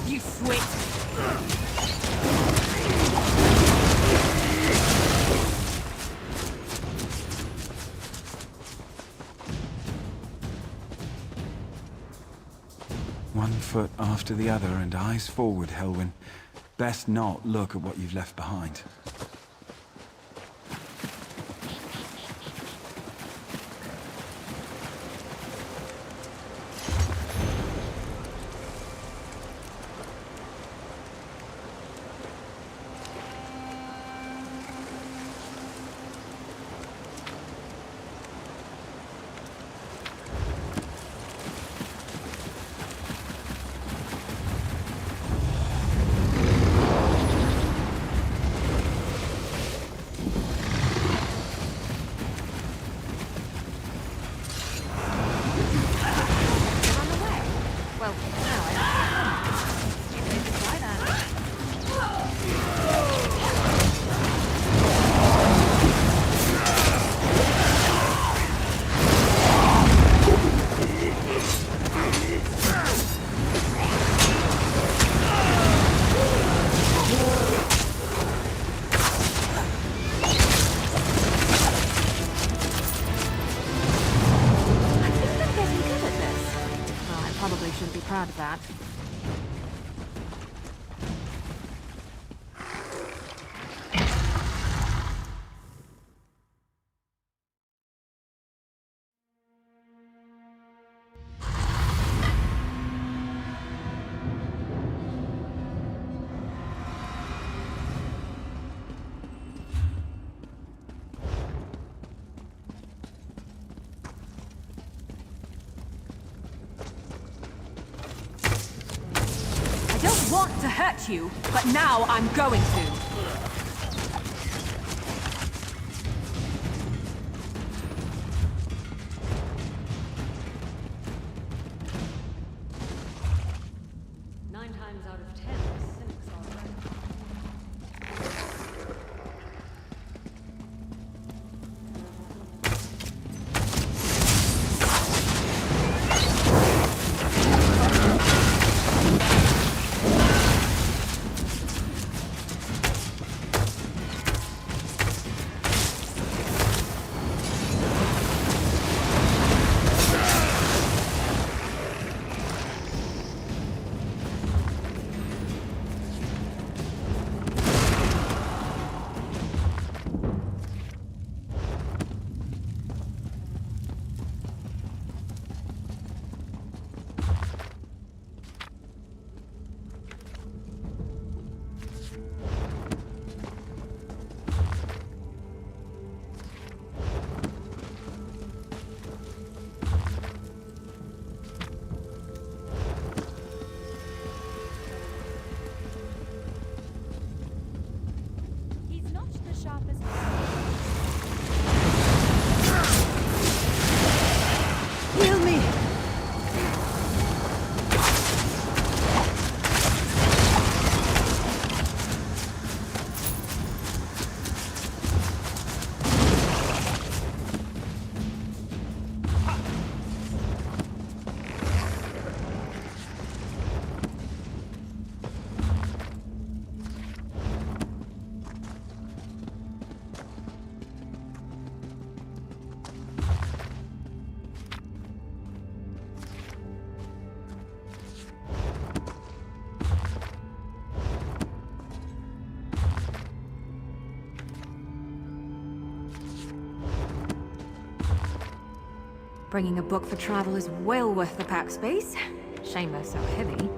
You switch! One foot after the other and eyes forward, Helwyn. Best not look at what you've left behind. Shouldn't be proud of that. I want to hurt you, but now I'm going to. Heal me! Bringing a book for travel is well worth the pack space. Shame they're so heavy.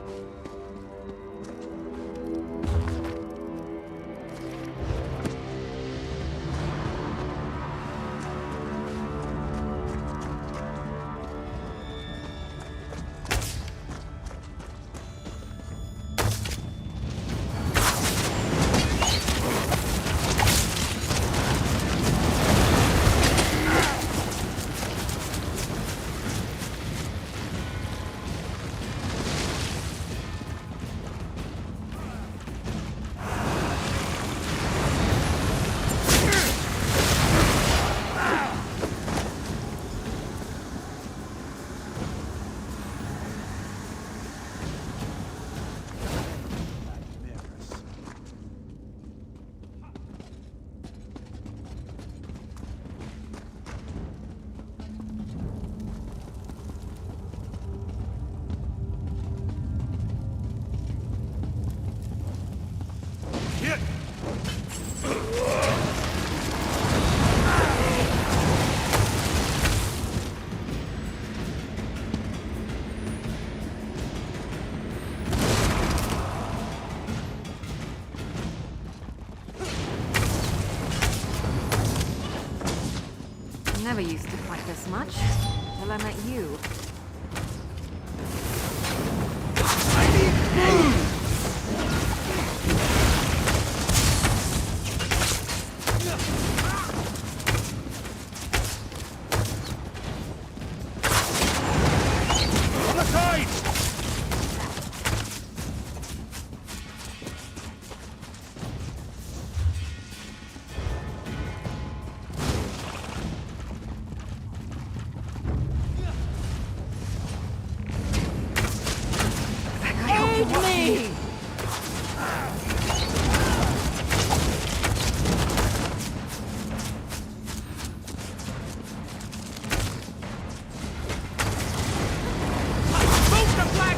never used to fight this much, till I met you. I need food! On the side! Aid me! Move the flag!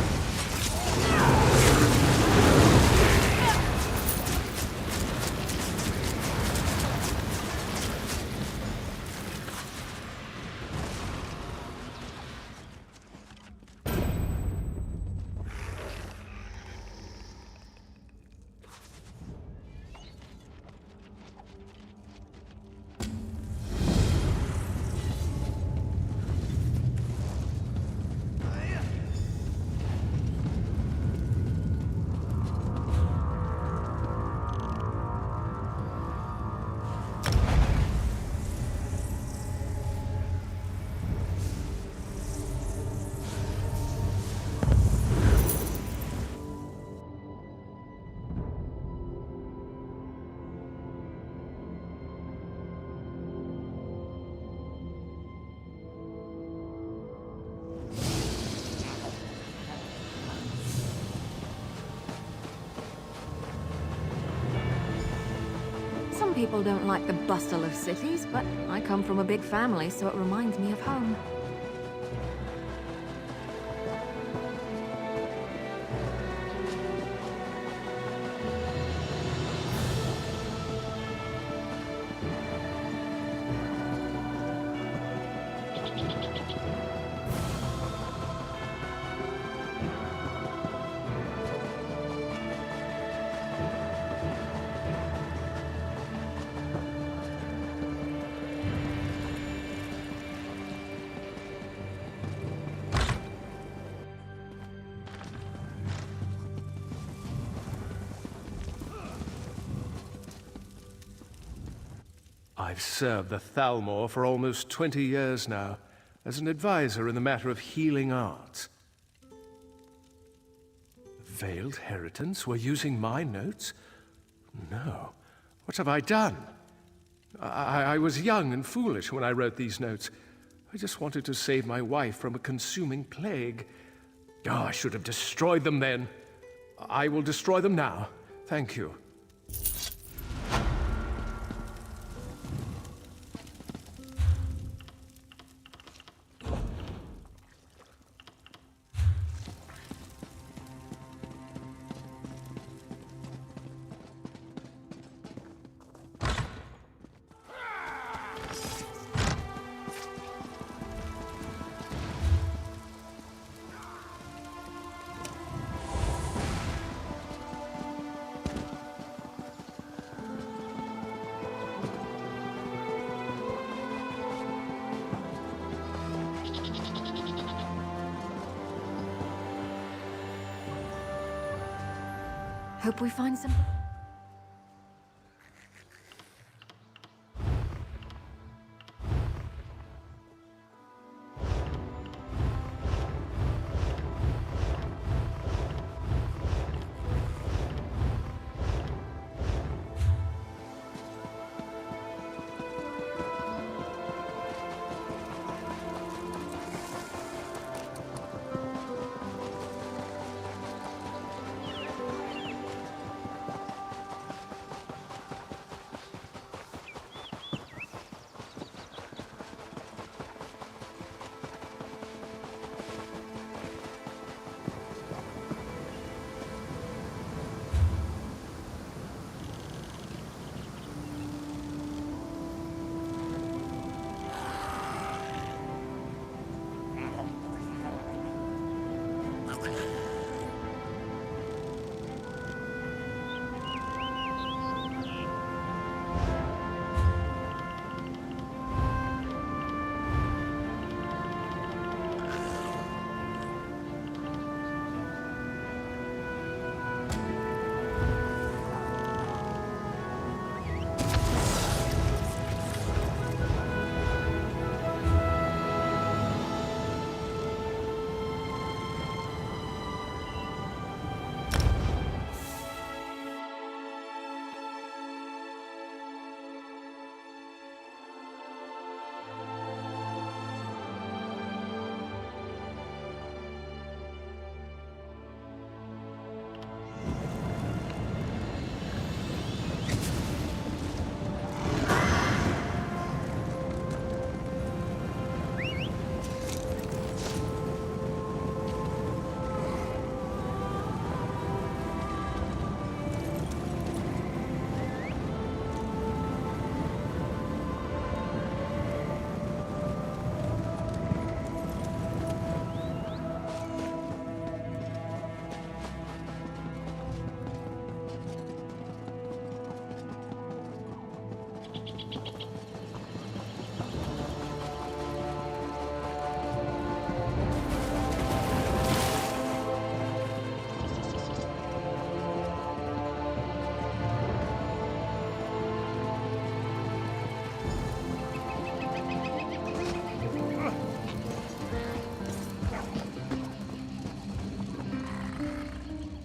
Some people don't like the bustle of cities, but I come from a big family, so it reminds me of home. I've served the Thalmor for almost 20 years now, as an advisor in the matter of healing arts. Veiled Heritants were using my notes? No. What have I done? I was young and foolish when I wrote these notes. I just wanted to save my wife from a consuming plague. Oh, I should have destroyed them then. I will destroy them now. Thank you. Hope we find some...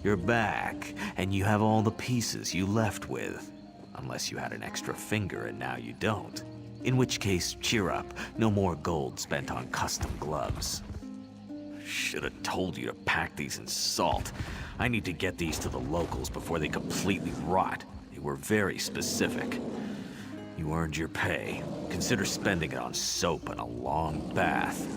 You're back, and you have all the pieces you left with. Unless you had an extra finger and now you don't. In which case, cheer up. No more gold spent on custom gloves. Should have told you to pack these in salt. I need to get these to the locals before they completely rot. They were very specific. You earned your pay. Consider spending it on soap and a long bath.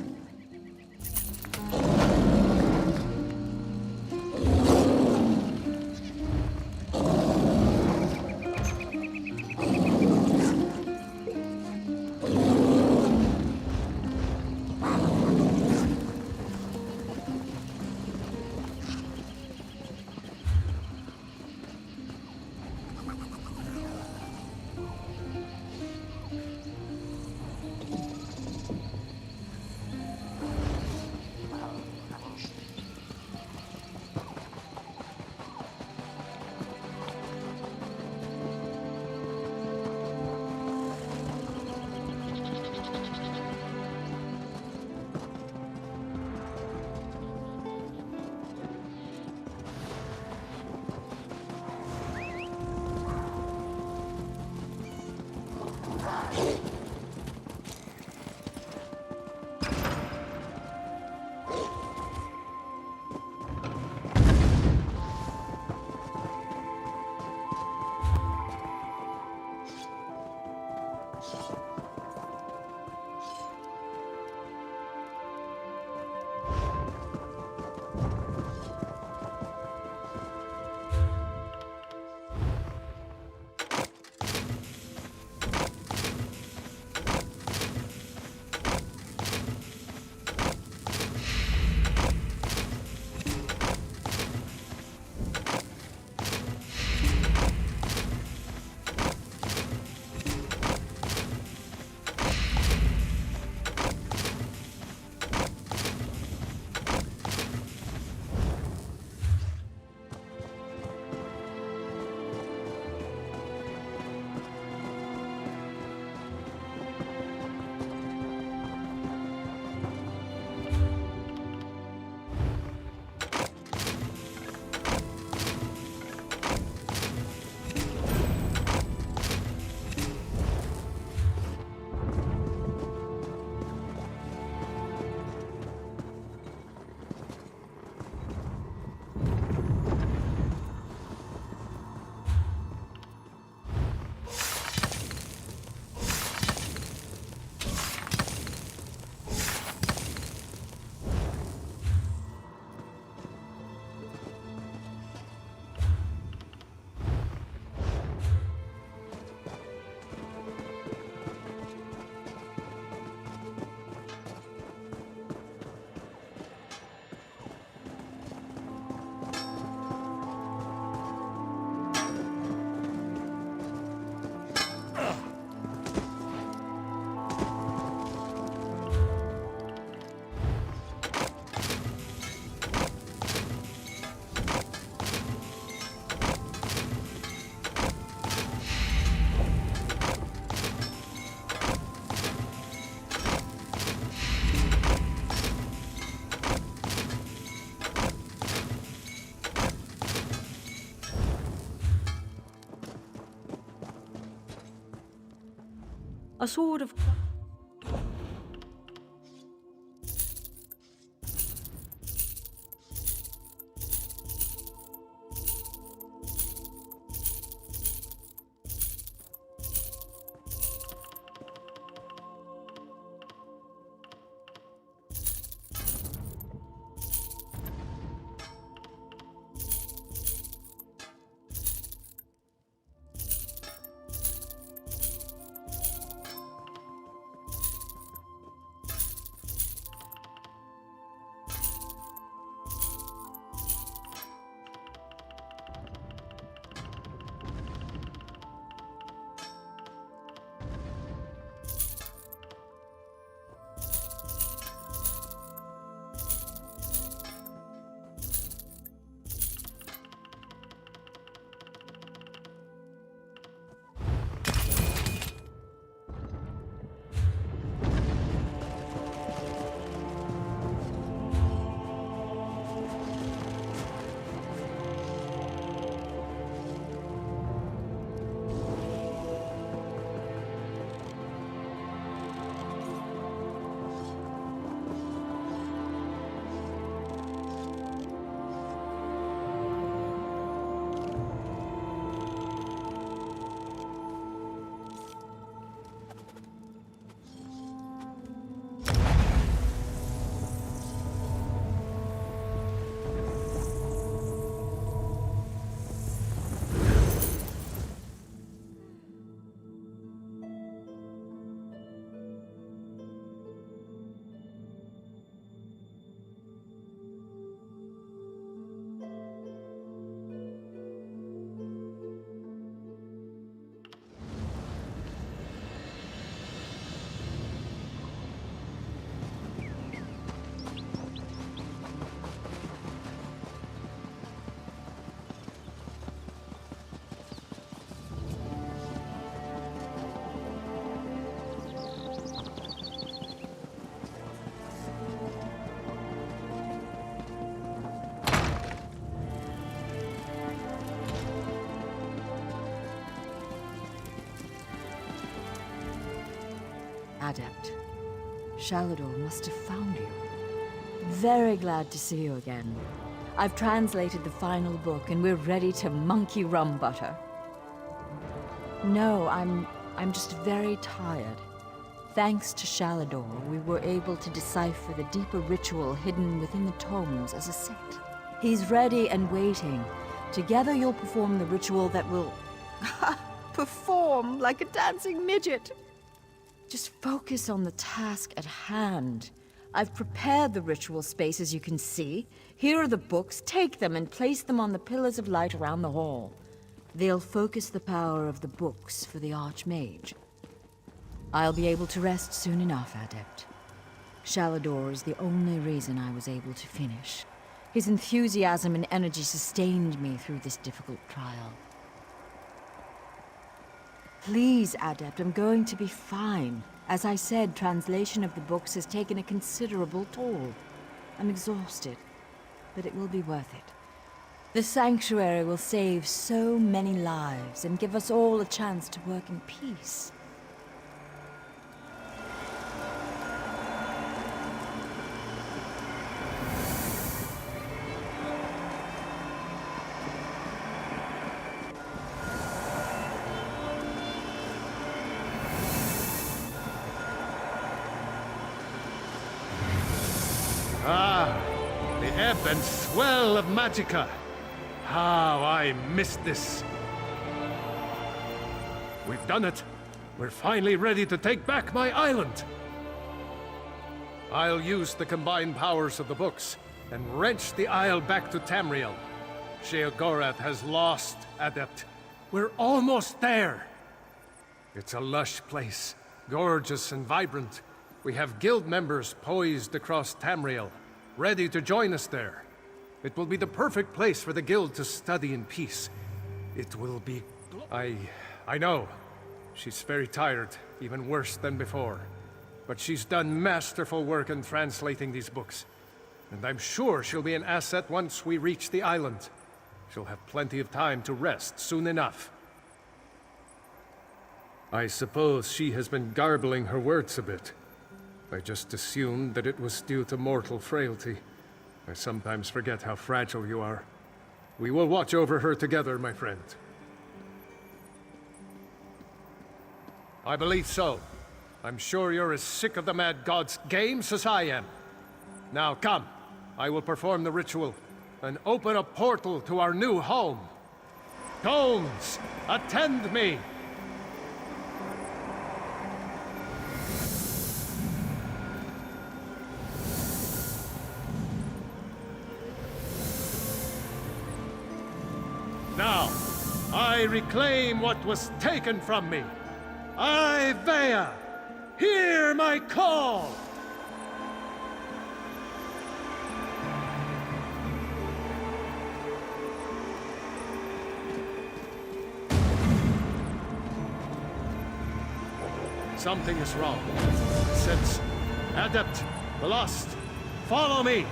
A sword of... Adept. Shalador must have found you. Very glad to see you again. I've translated the final book, and we're ready to monkey rum butter. No, I'm just very tired. Thanks to Shalador, we were able to decipher the deeper ritual hidden within the tomes as a set. He's ready and waiting. Together you'll perform the ritual that will... perform like a dancing midget! Just focus on the task at hand. I've prepared the ritual space, as you can see. Here are the books. Take them and place them on the pillars of light around the hall. They'll focus the power of the books for the Archmage. I'll be able to rest soon enough, Adept. Shalador is the only reason I was able to finish. His enthusiasm and energy sustained me through this difficult trial. Please, Adept, I'm going to be fine. As I said, translation of the books has taken a considerable toll. I'm exhausted, but it will be worth it. The Sanctuary will save so many lives and give us all a chance to work in peace. The ebb and swell of Magicka. How I missed this. We've done it. We're finally ready to take back my island. I'll use the combined powers of the books and wrench the Isle back to Tamriel. Sheogorath has lost, Adept. We're almost there. It's a lush place, gorgeous and vibrant. We have guild members poised across Tamriel, ready to join us there. It will be the perfect place for the guild to study in peace. It will be... I know. She's very tired, even worse than before. But she's done masterful work in translating these books. And I'm sure she'll be an asset once we reach the island. She'll have plenty of time to rest soon enough. I suppose she has been garbling her words a bit. I just assumed that it was due to mortal frailty. I sometimes forget how fragile you are. We will watch over her together, my friend. I believe so. I'm sure you're as sick of the Mad God's games as I am. Now come, I will perform the ritual and open a portal to our new home. Tones, attend me! Now, I reclaim what was taken from me. Vea, hear my call! Something is wrong. Sense. Adept, the lost, follow me!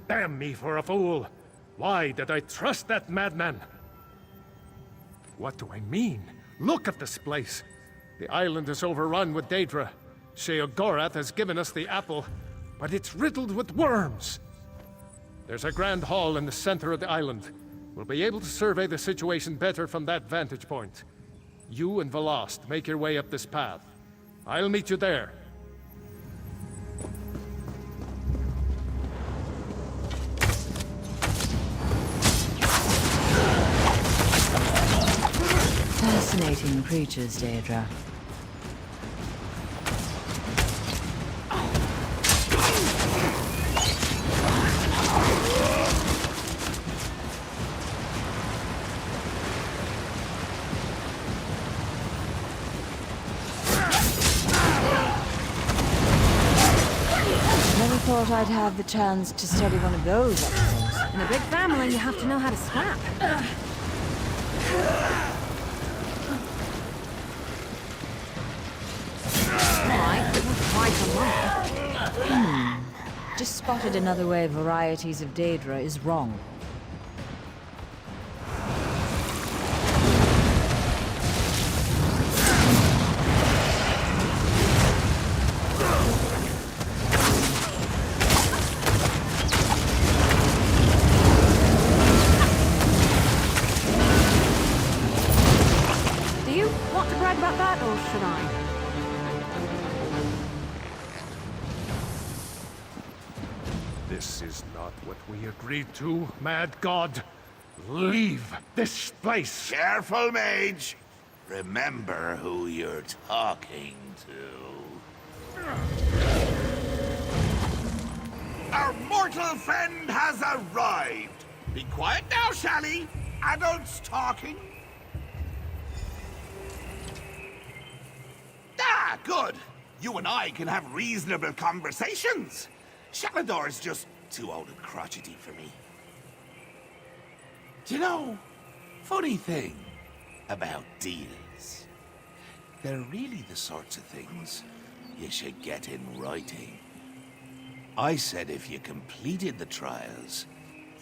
Damn me for a fool! Why did I trust that madman? What do I mean? Look at this place! The island is overrun with Daedra. Sheogorath has given us the apple, but it's riddled with worms! There's a grand hall in the center of the island. We'll be able to survey the situation better from that vantage point. You and Velast make your way up this path. I'll meet you there. Fascinating creatures, Daedra. Never thought I'd have the chance to study one of those up close. In a big family, you have to know how to scrap. Alright, it was quite a lot. Just spotted another way varieties of Daedra is wrong. Do you want to brag about that, or should I? This is not what we agreed to, mad god. Leave this place. Careful, mage. Remember who you're talking to. Our mortal friend has arrived. Be quiet now, shall he? Adults talking. Ah, good. You and I can have reasonable conversations. Shalador's just too old and crotchety for me. Do you know, funny thing about deals. They're really the sorts of things you should get in writing. I said if you completed the trials,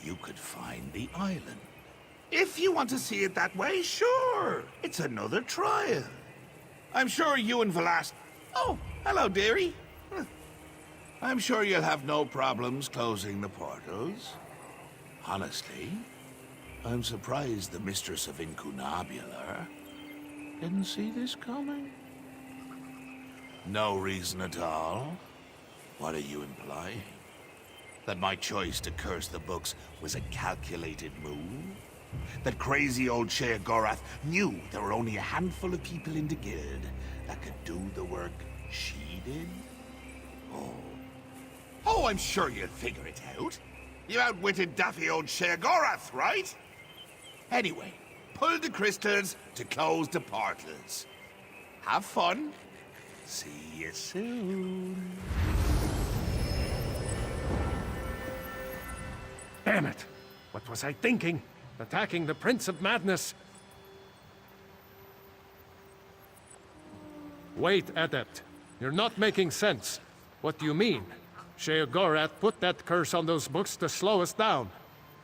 you could find the island. If you want to see it that way, sure. It's another trial. I'm sure you and Velast... Oh, hello, dearie. I'm sure you'll have no problems closing the portals. Honestly, I'm surprised the Mistress of Incunabular didn't see this coming. No reason at all. What are you implying? That my choice to curse the books was a calculated move? That crazy old Sheogorath knew there were only a handful of people in the guild that could do the work she did? Oh, I'm sure you'll figure it out. You outwitted daffy old Sheogorath, right? Anyway, pull the crystals to close the portals. Have fun. See you soon. Damn it! What was I thinking? Attacking the Prince of Madness. Wait, Adept. You're not making sense. What do you mean? Sheogorath put that curse on those books to slow us down.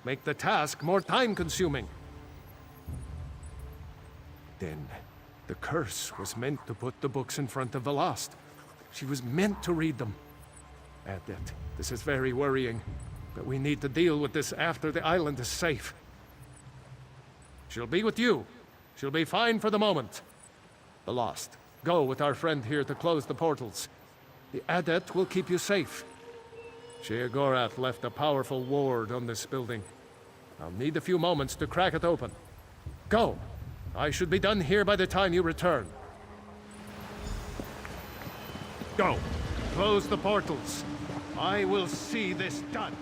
Make the task more time-consuming. Then, the curse was meant to put the books in front of Velast. She was meant to read them. Adept, this is very worrying. But we need to deal with this after the island is safe. She'll be with you. She'll be fine for the moment. Velast, go with our friend here to close the portals. The Adept will keep you safe. Sheogorath left a powerful ward on this building. I'll need a few moments to crack it open. Go! I should be done here by the time you return. Go! Close the portals. I will see this done.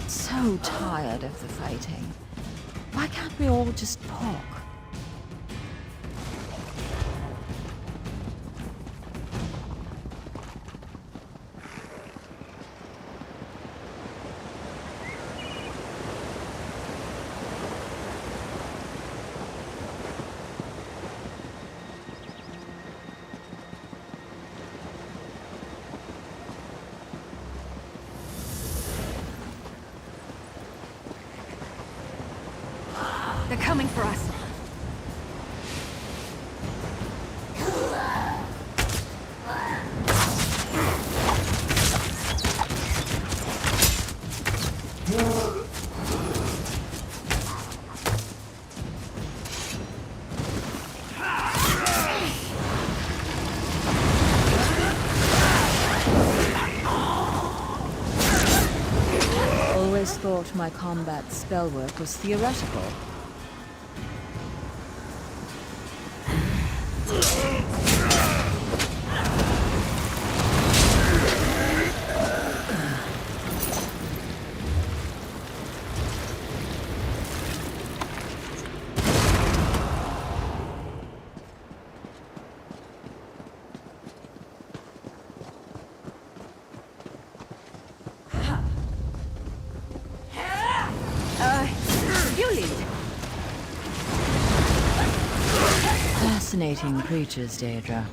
So tired of the fighting. Why can't we all just talk? They're coming for us. Always thought my combat spell work was theoretical. You lead. Fascinating creatures, Daedra.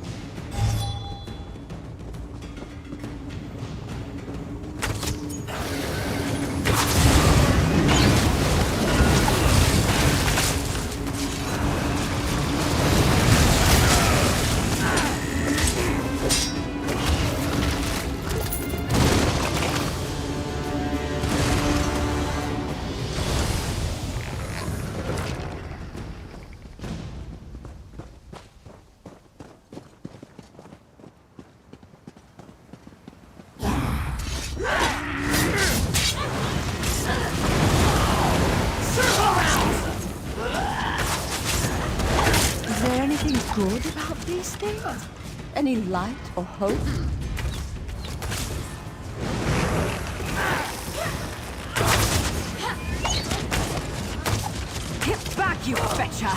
Is there anything good about these things? Any light or hope? Get back, you fetcher!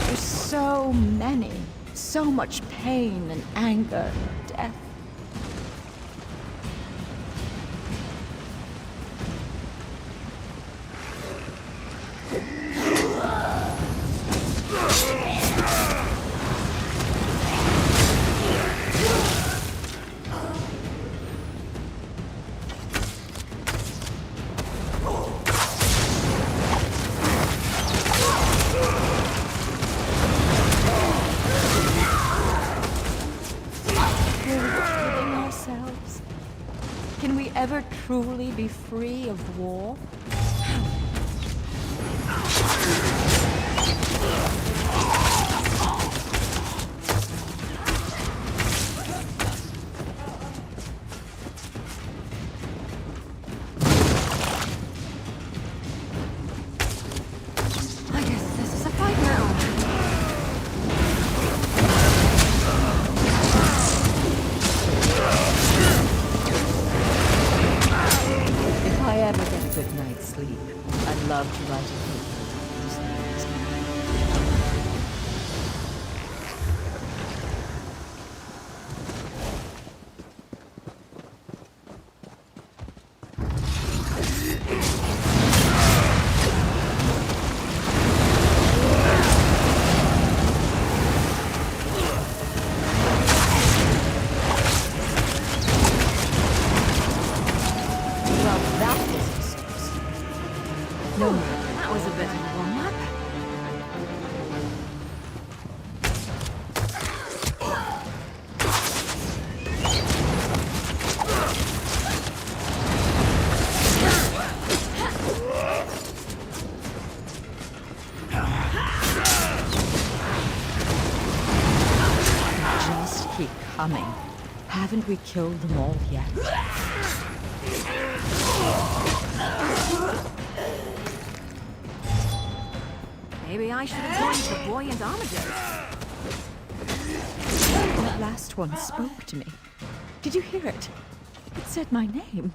There's so many. So much pain and anger and death. Can we ever truly be free of war? I guess this is a fight now. If I ever get a good night's sleep, I'd love to write a book about these things. Well, that was a success. No, That was a bit of a warm-up. just keep coming. Haven't we killed them all yet? Maybe I should have joined the buoyant armadillo. That last one spoke to me. Did you hear it? It said my name.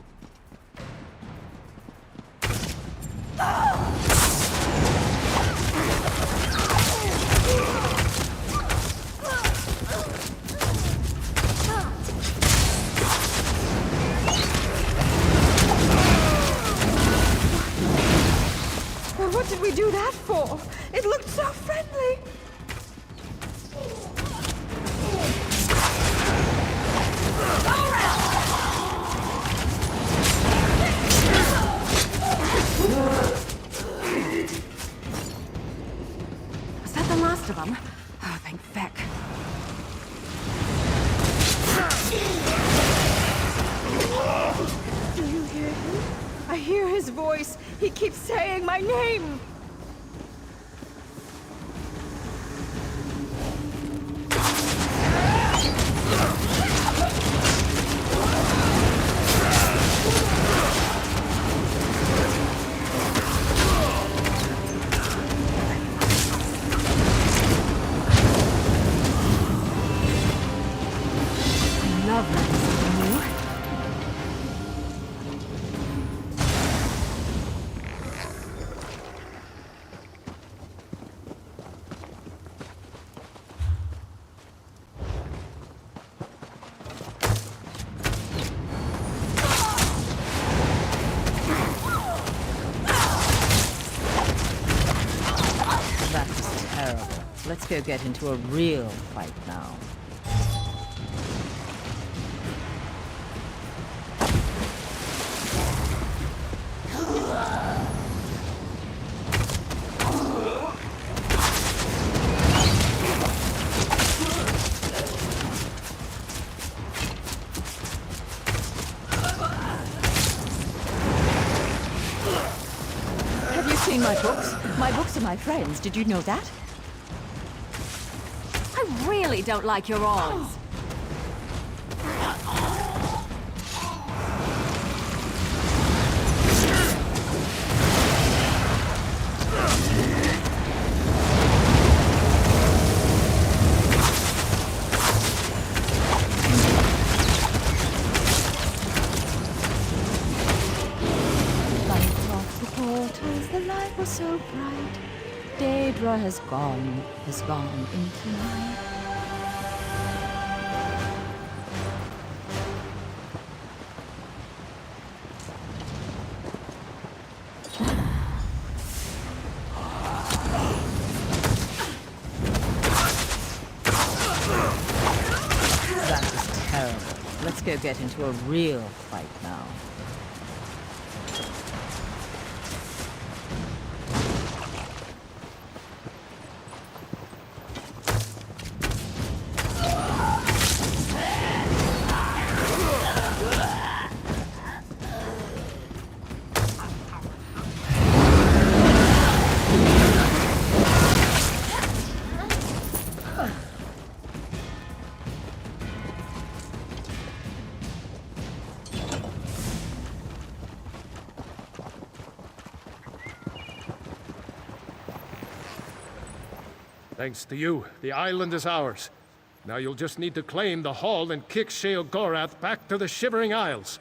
Well, what did we do that for? It looked so friendly. Oh, thank feck. Do you hear him? I hear his voice. He keeps saying my name. I love learning something new. That was terrible. Let's go get into a real fight now. Have you seen my books? My books are my friends. Did you know that? I really don't like your odds. Light off the portals, the light was so bright. Daedra has gone into night. That was terrible. Let's go get into a real fight now. Thanks to you, the island is ours. Now you'll just need to claim the hall and kick Sheogorath back to the Shivering Isles.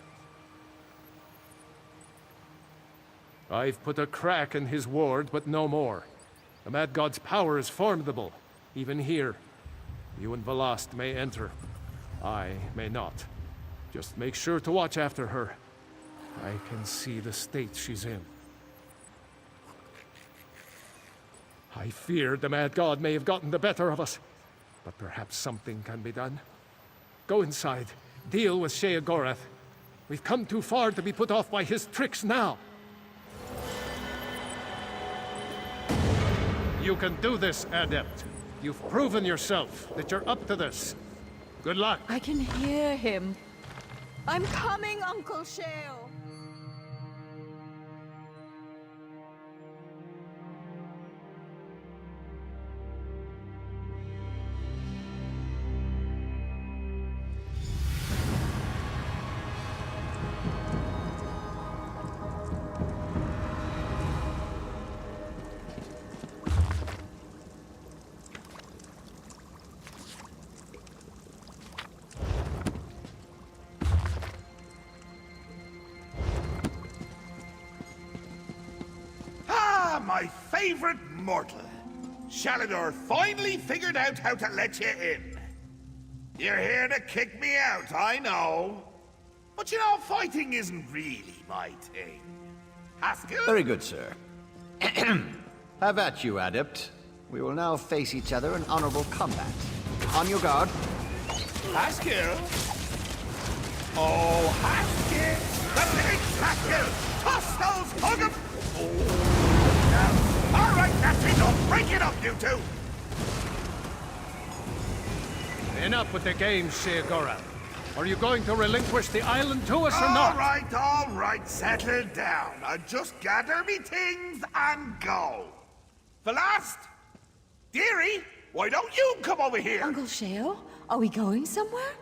I've put a crack in his ward, but no more. The Mad God's power is formidable, even here. You and Velast may enter. I may not. Just make sure to watch after her. I can see the state she's in. I feared the Mad God may have gotten the better of us, but perhaps something can be done. Go inside. Deal with Sheogorath. We've come too far to be put off by his tricks now. You can do this, Adept. You've proven yourself that you're up to this. Good luck. I can hear him. I'm coming, Uncle Sheo. My favorite mortal. Shalador finally figured out how to let you in. You're here to kick me out, I know. But you know, fighting isn't really my thing. Haskell? Very good, sir. Have at you, Adept. We will now face each other in honorable combat. On your guard. Haskell? Oh, Haskell! The big Haskell! Toss those hug 'em! Oh, now. All right, that's enough. Break it up, you two. Enough with the games, Sheogorath. Are you going to relinquish the island to us or not? All right, settle down. I'll just gather me things and go. The last, dearie, why don't you come over here? Uncle Sheo, are we going somewhere?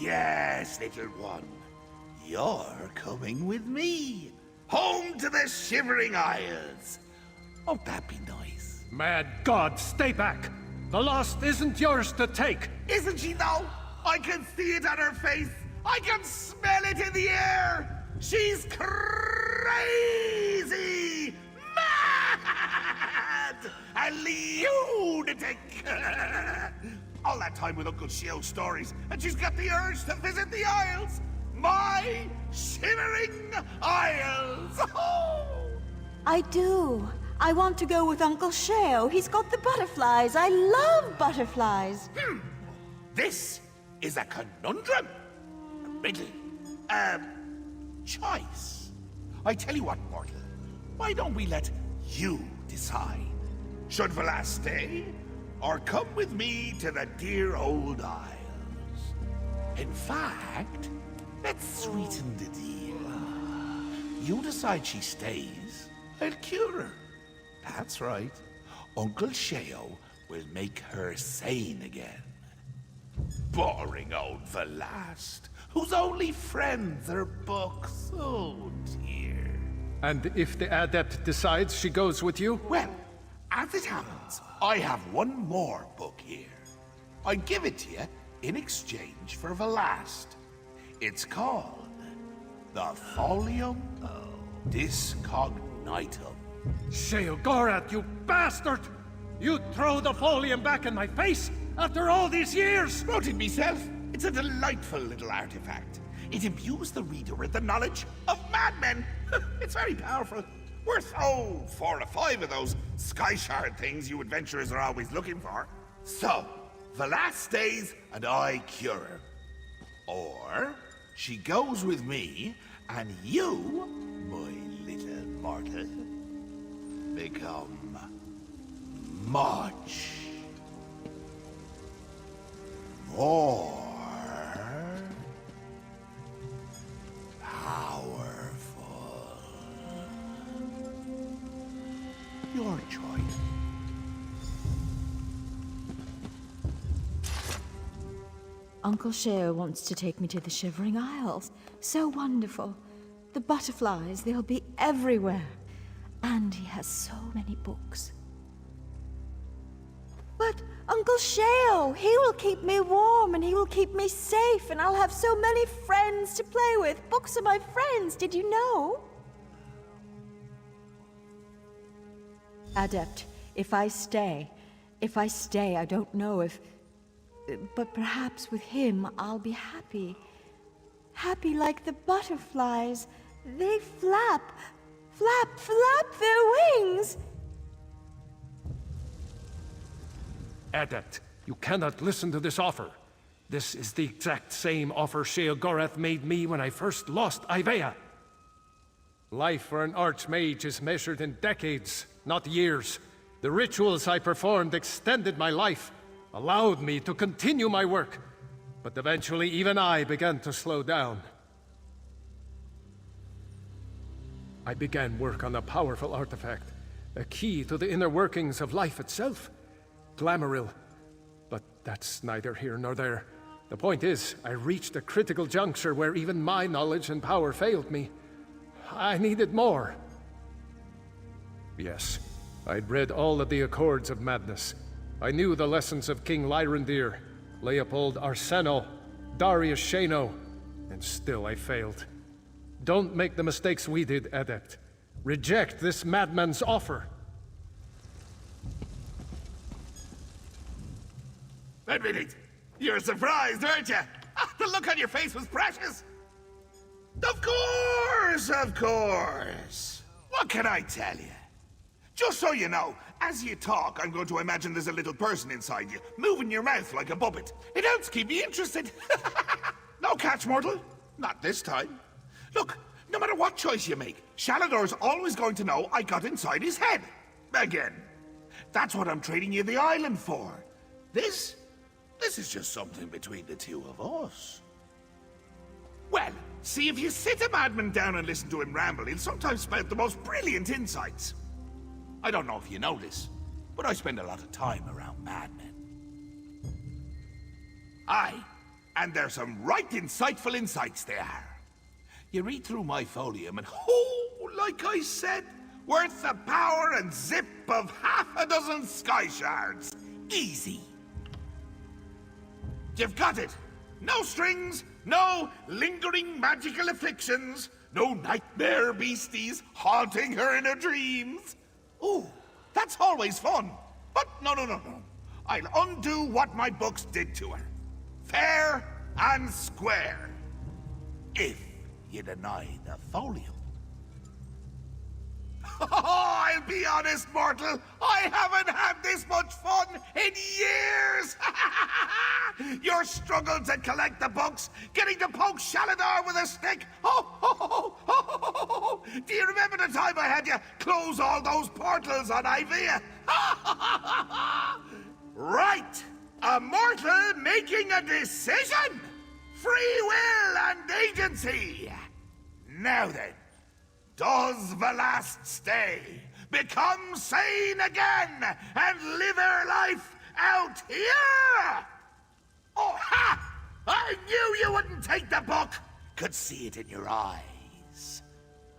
Yes, little one. You're coming with me. Home to the Shivering Isles. Won't that be nice? Mad God, stay back! The lost isn't yours to take! Isn't she though? I can see it on her face. I can smell it in the air. She's crazy! Mad! A lunatic! All that time with Uncle Shio's stories, and she's got the urge to visit the Isles! My Shivering Isles! I do. I want to go with Uncle Sheo. He's got the butterflies. I love butterflies. This is a conundrum. A riddle. A choice. I tell you what, mortal. Why don't we let you decide? Should Velas stay, or come with me to the dear old Isles? In fact, let's sweeten the deal. You decide she stays, I'll cure her. That's right. Uncle Sheo will make her sane again. Boring old Velas, whose only friends are books. Oh, dear. And if the adept decides she goes with you? Well, as it happens, I have one more book here. I give it to you in exchange for Velas. It's called the Folium Discognitum. Sheogorath, you bastard! You throw the folium back in my face after all these years! Wrote it myself. It's a delightful little artifact. It imbues the reader with the knowledge of madmen. It's very powerful. Worth, 4 or 5 of those sky shard things you adventurers are always looking for. So, Velas stays and I cure her. Or, she goes with me and you, my little mortal, become much more powerful. Your choice. Uncle Sheo wants to take me to the Shivering Isles. So wonderful. The butterflies, they'll be everywhere. And he has so many books. But Uncle Sheo, he will keep me warm and he will keep me safe and I'll have so many friends to play with. Books are my friends, did you know? Adept, if I stay, I don't know if... But perhaps with him I'll be happy. Happy like the butterflies. They flap, flap their wings. Adept, you cannot listen to this offer. This is the exact same offer Sheogorath made me when I first lost Ivea. Life for an archmage is measured in decades, not years. The rituals I performed extended my life, allowed me to continue my work. But eventually even I began to slow down. I began work on a powerful artifact, a key to the inner workings of life itself. Glamouril. But that's neither here nor there. The point is, I reached a critical juncture where even my knowledge and power failed me. I needed more. Yes, I'd read all of the Accords of Madness. I knew the lessons of King Lyrandir, Leopold Arseno, Darius Shano, and still I failed. Don't make the mistakes we did, Adept. Reject this madman's offer. Admit it. You're surprised, aren't you? The look on your face was precious. Of course, of course. What can I tell you? Just so you know, as you talk, I'm going to imagine there's a little person inside you, moving your mouth like a puppet. It helps keep me interested. No catch, mortal. Not this time. Look, no matter what choice you make, Shalador's always going to know I got inside his head. Again. That's what I'm trading you the island for. This is just something between the two of us. Well, see, if you sit a madman down and listen to him ramble, he'll sometimes spout the most brilliant insights. I don't know if you know this, but I spend a lot of time around madmen. Aye, and there's some right insightful insights there. You read through my folium and, oh, like I said, worth the power and zip of half a dozen sky shards. Easy. You've got it. No strings, no lingering magical afflictions, no nightmare beasties haunting her in her dreams. Ooh, that's always fun. But no. I'll undo what my books did to her. Fair and square. If you deny the folium. Oh, I'll be honest, mortal. I haven't had this much fun in years. Your struggle to collect the books, getting to poke Shaladar with a stick. Oh. Do you remember the time I had you close all those portals on Ivea? Right. A mortal making a decision. Free will and agency. Now then. Does the last stay become sane again and live her life out here? Oh, ha! I knew you wouldn't take the book! Could see it in your eyes.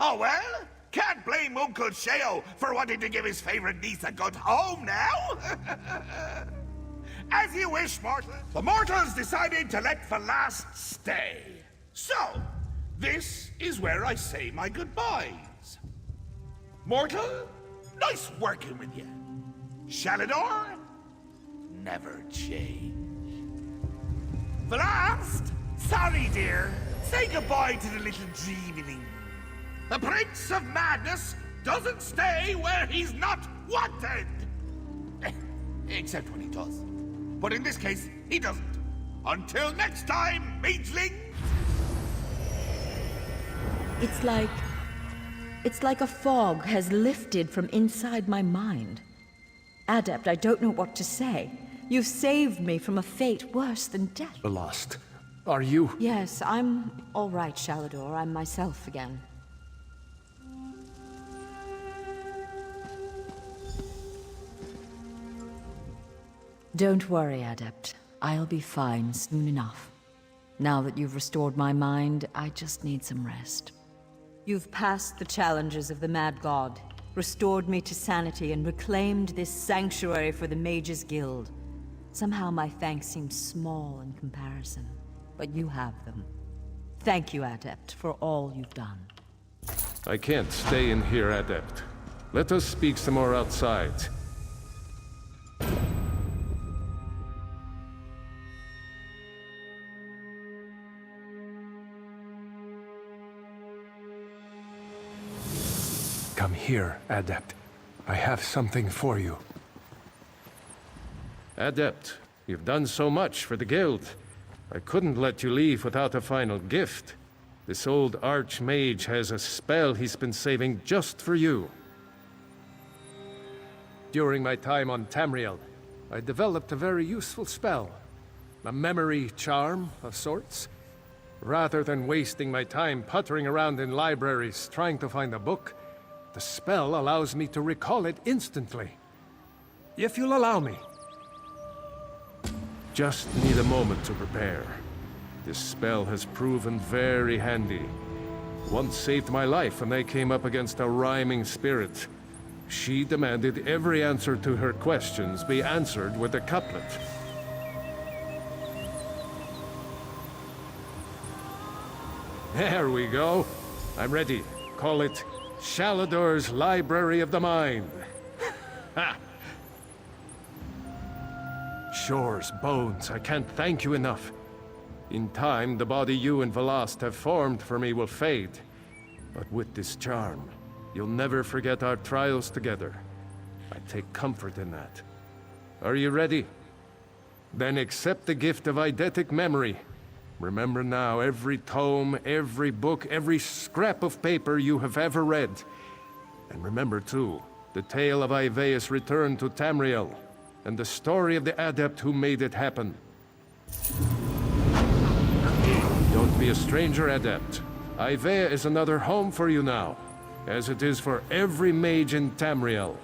Oh, well, can't blame Uncle Sheo for wanting to give his favorite niece a good home now. As you wish, mortal. The mortals decided to let the last stay. So, this is where I say my goodbyes. Mortal, nice working with you. Shalador, never change. The last, sorry dear, say goodbye to the little dreaming. The Prince of Madness doesn't stay where he's not wanted. Except when he does. But in this case, he doesn't. Until next time, mageling. It's like a fog has lifted from inside my mind. Adept, I don't know what to say. You've saved me from a fate worse than death. Lost. Are you? Yes, I'm all right, Shalador. I'm myself again. Don't worry, Adept. I'll be fine soon enough. Now that you've restored my mind, I just need some rest. You've passed the challenges of the Mad God, restored me to sanity, and reclaimed this sanctuary for the Mages Guild. Somehow my thanks seem small in comparison, but you have them. Thank you, Adept, for all you've done. I can't stay in here, Adept. Let us speak some more outside. Come here, Adept. I have something for you. Adept, you've done so much for the Guild. I couldn't let you leave without a final gift. This old archmage has a spell he's been saving just for you. During my time on Tamriel, I developed a very useful spell. A memory charm of sorts. Rather than wasting my time puttering around in libraries trying to find a book, the spell allows me to recall it instantly. If you'll allow me. Just need a moment to prepare. This spell has proven very handy. Once saved my life when I came up against a rhyming spirit. She demanded every answer to her questions be answered with a couplet. There we go. I'm ready. Call it Shalador's Library of the Mind. Ha! Shores, bones, I can't thank you enough. In time, the body you and Velast have formed for me will fade. But with this charm, you'll never forget our trials together. I take comfort in that. Are you ready? Then accept the gift of eidetic memory. Remember now every tome, every book, every scrap of paper you have ever read. And remember too, the tale of Ivaeus' return to Tamriel. and the story of the adept who made it happen. Don't be a stranger, Adept. Ivea is another home for you now, as it is for every mage in Tamriel.